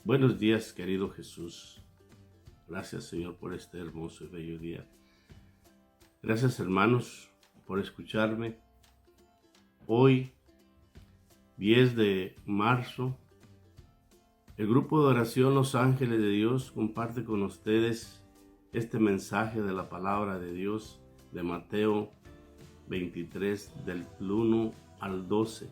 Buenos días, querido Jesús. Gracias, Señor, por este hermoso y bello día. Gracias, hermanos, por escucharme. Hoy, 10 de marzo, el grupo de oración Los Ángeles de Dios comparte con ustedes este mensaje de la palabra de Dios de Mateo 23, del 1 al 12,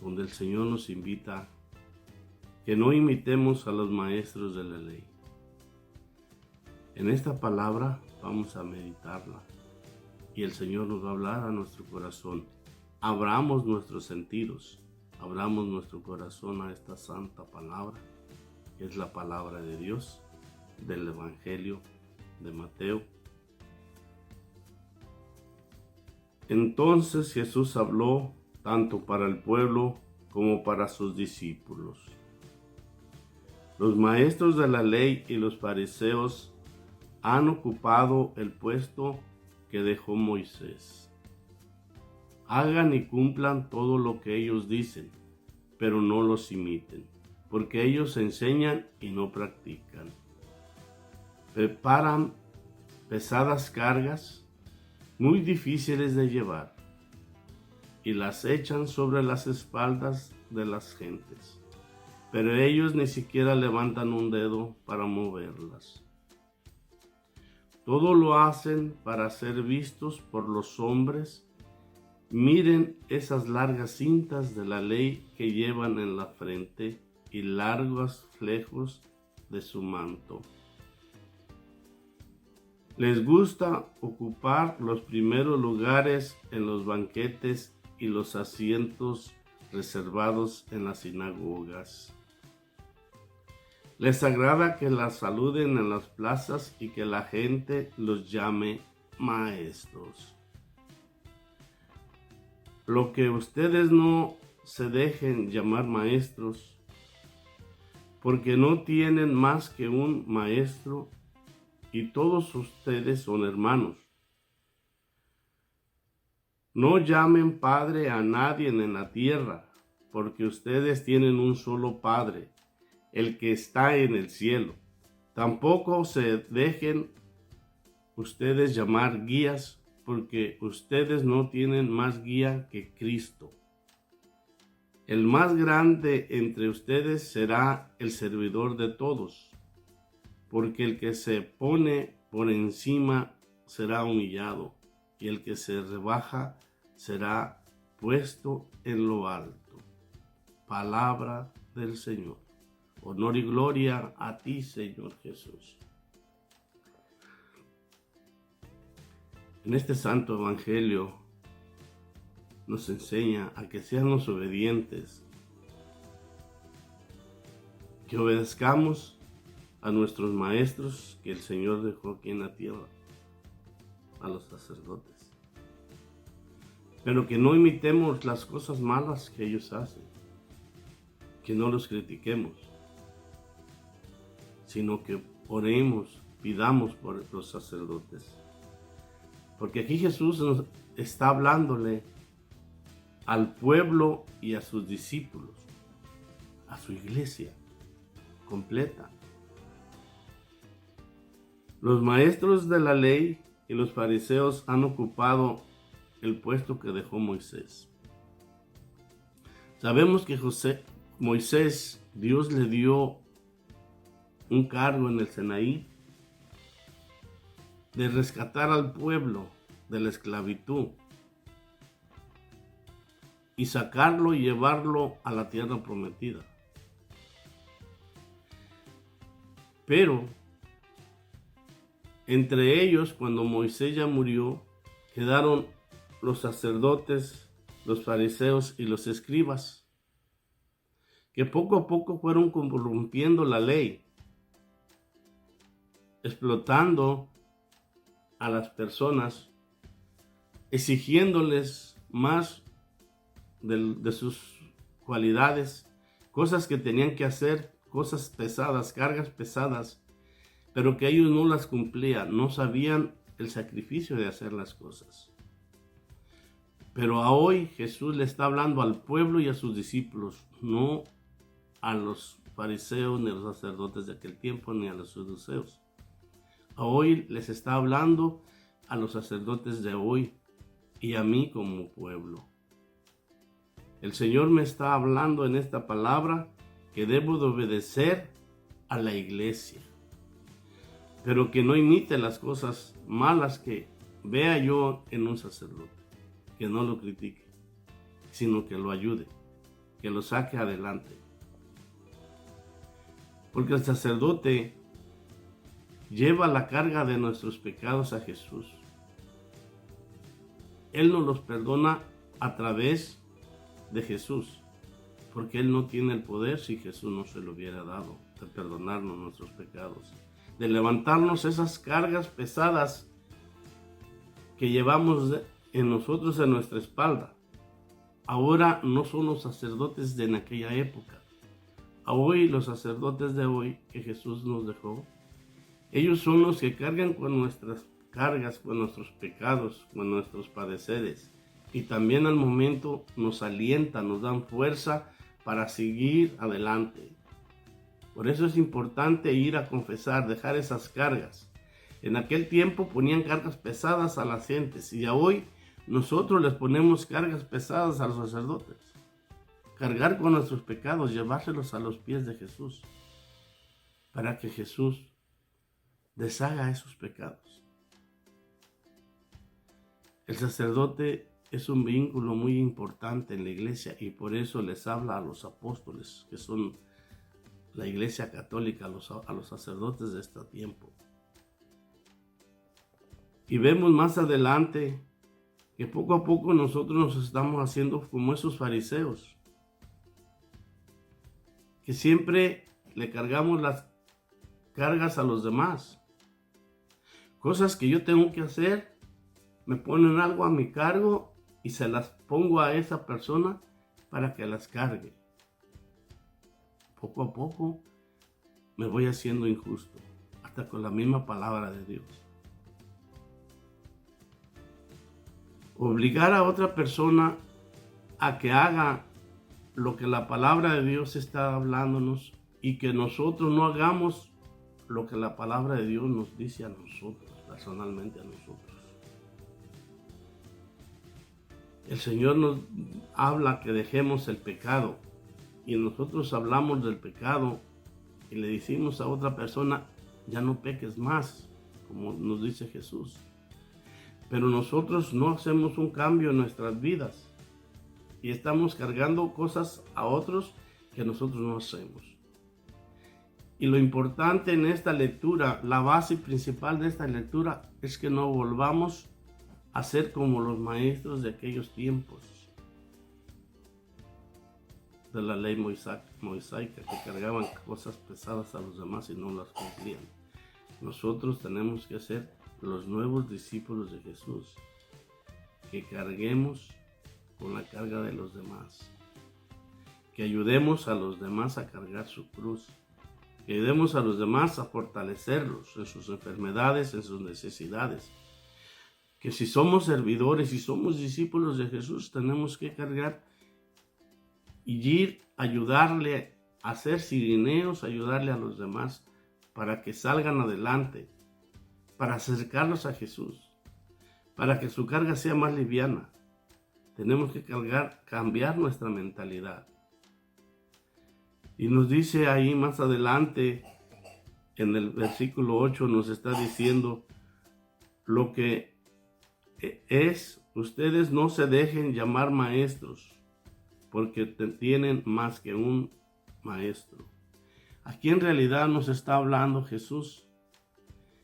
donde el Señor nos invita que no imitemos a los maestros de la ley. En esta palabra vamos a meditarla y el Señor nos va a hablar a nuestro corazón. Abramos nuestros sentidos, abramos nuestro corazón a esta santa palabra, que es la palabra de Dios, del Evangelio de Mateo. Entonces Jesús habló tanto para el pueblo como para sus discípulos. Los maestros de la ley y los fariseos han ocupado el puesto que dejó Moisés. Hagan y cumplan todo lo que ellos dicen, pero no los imiten, porque ellos enseñan y no practican. Preparan pesadas cargas muy difíciles de llevar y las echan sobre las espaldas de las gentes, pero ellos ni siquiera levantan un dedo para moverlas. Todo lo hacen para ser vistos por los hombres. Miren esas largas cintas de la ley que llevan en la frente y largos flecos de su manto. Les gusta ocupar los primeros lugares en los banquetes y los asientos reservados en las sinagogas. Les agrada que las saluden en las plazas y que la gente los llame maestros. Lo que ustedes no se dejen llamar maestros, porque no tienen más que un maestro y todos ustedes son hermanos. No llamen padre a nadie en la tierra, porque ustedes tienen un solo Padre, el que está en el cielo. Tampoco se dejen ustedes llamar guías, porque ustedes no tienen más guía que Cristo. El más grande entre ustedes será el servidor de todos, porque el que se pone por encima será humillado, y el que se rebaja será puesto en lo alto. Palabra del Señor. Honor y gloria a ti, Señor Jesús. En este santo evangelio nos enseña a que seamos obedientes, que obedezcamos a nuestros maestros que el Señor dejó aquí en la tierra, a los sacerdotes, pero que no imitemos las cosas malas que ellos hacen, que no los critiquemos, sino que oremos, pidamos por los sacerdotes. Porque aquí Jesús nos está hablándole al pueblo y a sus discípulos, a su iglesia completa. Los maestros de la ley y los fariseos han ocupado el puesto que dejó Moisés. Sabemos que Moisés, Dios le dio un cargo en el Sinaí de rescatar al pueblo de la esclavitud y sacarlo y llevarlo a la tierra prometida. Pero entre ellos, cuando Moisés ya murió, quedaron los sacerdotes, los fariseos y los escribas, que poco a poco fueron corrompiendo la ley, explotando a las personas, exigiéndoles más de sus cualidades, cosas que tenían que hacer, cosas pesadas, cargas pesadas, pero que ellos no las cumplían, no sabían el sacrificio de hacer las cosas. Pero hoy Jesús le está hablando al pueblo y a sus discípulos, no a los fariseos, ni a los sacerdotes de aquel tiempo, ni a los saduceos. Hoy les está hablando a los sacerdotes de hoy y a mí como pueblo. El Señor me está hablando en esta palabra que debo de obedecer a la iglesia, pero que no imite las cosas malas que vea yo en un sacerdote, que no lo critique, sino que lo ayude, que lo saque adelante. Porque el sacerdote lleva la carga de nuestros pecados a Jesús. Él nos los perdona a través de Jesús, porque Él no tiene el poder, si Jesús no se lo hubiera dado, de perdonarnos nuestros pecados, de levantarnos esas cargas pesadas que llevamos en nosotros, en nuestra espalda. Ahora no son los sacerdotes de en aquella época. Hoy los sacerdotes de hoy que Jesús nos dejó, ellos son los que cargan con nuestras cargas, con nuestros pecados, con nuestros padeceres. Y también al momento nos alientan, nos dan fuerza para seguir adelante. Por eso es importante ir a confesar, dejar esas cargas. En aquel tiempo ponían cargas pesadas a las gentes y hoy nosotros les ponemos cargas pesadas a los sacerdotes. Cargar con nuestros pecados, llevárselos a los pies de Jesús, para que Jesús deshaga esos pecados. El sacerdote es un vínculo muy importante en la iglesia y por eso les habla a los apóstoles, que son la iglesia católica, a los sacerdotes de este tiempo. Y vemos más adelante que poco a poco nosotros nos estamos haciendo como esos fariseos, que siempre le cargamos las cargas a los demás. Cosas que yo tengo que hacer, me ponen algo a mi cargo y se las pongo a esa persona para que las cargue. Poco a poco me voy haciendo injusto, hasta con la misma palabra de Dios. Obligar a otra persona a que haga lo que la palabra de Dios está hablándonos y que nosotros no hagamos lo que la palabra de Dios nos dice a nosotros, personalmente a nosotros. El Señor nos habla que dejemos el pecado y nosotros hablamos del pecado y le decimos a otra persona, ya no peques más, como nos dice Jesús. Pero nosotros no hacemos un cambio en nuestras vidas y estamos cargando cosas a otros que nosotros no hacemos. Y lo importante en esta lectura, la base principal de esta lectura, es que no volvamos a ser como los maestros de aquellos tiempos de la ley mosaica, que cargaban cosas pesadas a los demás y no las cumplían. Nosotros tenemos que ser los nuevos discípulos de Jesús, que carguemos con la carga de los demás, que ayudemos a los demás a cargar su cruz, que ayudemos a los demás a fortalecerlos en sus enfermedades, en sus necesidades, que si somos servidores y somos discípulos de Jesús, tenemos que cargar y ir a ayudarle a hacer sirineos, ayudarle a los demás para que salgan adelante, para acercarlos a Jesús, para que su carga sea más liviana. Tenemos que cambiar nuestra mentalidad. Y nos dice ahí más adelante, en el versículo 8, nos está diciendo lo que es, ustedes no se dejen llamar maestros, porque tienen más que un maestro. Aquí en realidad nos está hablando Jesús,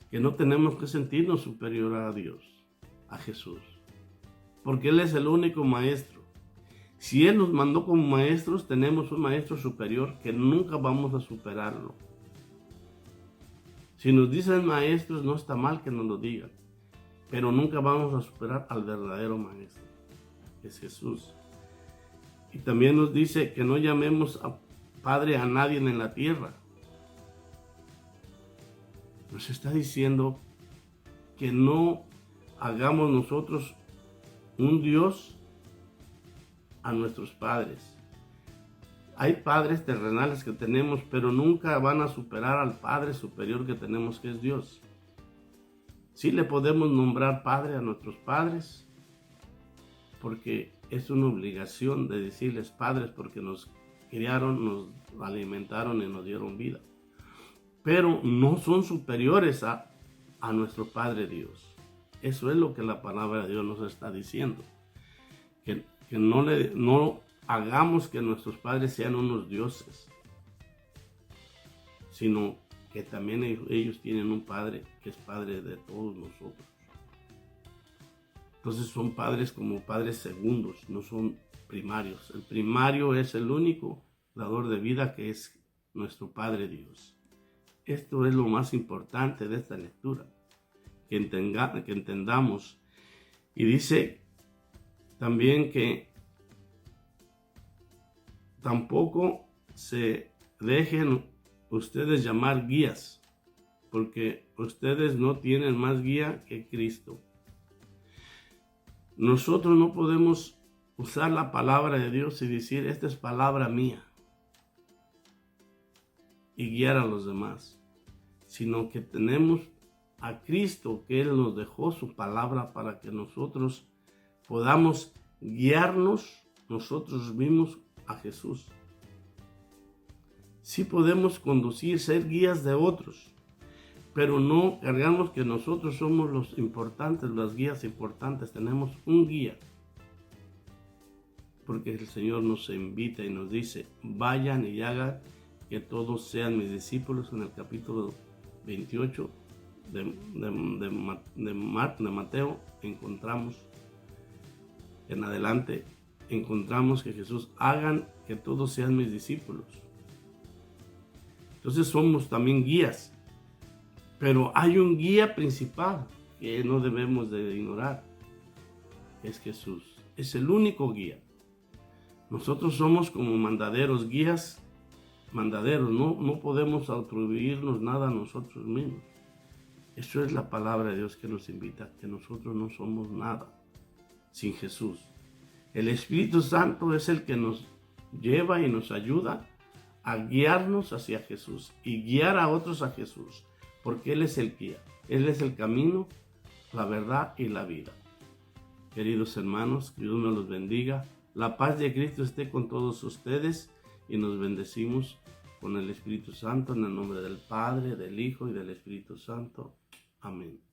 que no tenemos que sentirnos superior a Dios, a Jesús, porque Él es el único maestro. Si Él nos mandó como maestros, tenemos un maestro superior que nunca vamos a superarlo. Si nos dicen maestros, no está mal que nos lo digan, pero nunca vamos a superar al verdadero maestro, que es Jesús. Y también nos dice que no llamemos a Padre a nadie en la tierra. Nos está diciendo que no hagamos nosotros un Dios a nuestros padres. Hay padres terrenales que tenemos, pero nunca van a superar al Padre superior que tenemos, que es Dios. Sí le podemos nombrar Padre a nuestros padres, porque es una obligación de decirles padres, porque nos criaron, nos alimentaron y nos dieron vida. Pero no son superiores a nuestro Padre Dios. Eso es lo que la palabra de Dios nos está diciendo. Que no hagamos que nuestros padres sean unos dioses, sino que también ellos tienen un Padre que es Padre de todos nosotros. Entonces son padres como padres segundos, no son primarios. El primario es el único dador de vida, que es nuestro Padre Dios. Esto es lo más importante de esta lectura, que entendamos. Y dice también que tampoco se dejen ustedes llamar guías, porque ustedes no tienen más guía que Cristo. Nosotros no podemos usar la palabra de Dios y decir, esta es palabra mía, y guiar a los demás, sino que tenemos a Cristo, que Él nos dejó su palabra para que nosotros podamos guiarnos nosotros mismos a Jesús. Sí podemos conducir, ser guías de otros, pero no cargamos que nosotros somos los importantes, las guías importantes. Tenemos un guía, porque el Señor nos invita y nos dice, vayan y hagan que todos sean mis discípulos. En el capítulo 28 de Mateo encontramos, en adelante, encontramos que Jesús, hagan que todos sean mis discípulos. Entonces somos también guías, pero hay un guía principal que no debemos de ignorar, es Jesús. Es el único guía. Nosotros somos como mandaderos, guías, mandaderos. No podemos atribuirnos nada a nosotros mismos. Eso es la palabra de Dios que nos invita, que nosotros no somos nada sin Jesús. El Espíritu Santo es el que nos lleva y nos ayuda a guiarnos hacia Jesús y guiar a otros a Jesús, porque Él es el guía. Él es el camino, la verdad y la vida. Queridos hermanos, que Dios me los bendiga. La paz de Cristo esté con todos ustedes y nos bendecimos con el Espíritu Santo en el nombre del Padre, del Hijo y del Espíritu Santo. Amén.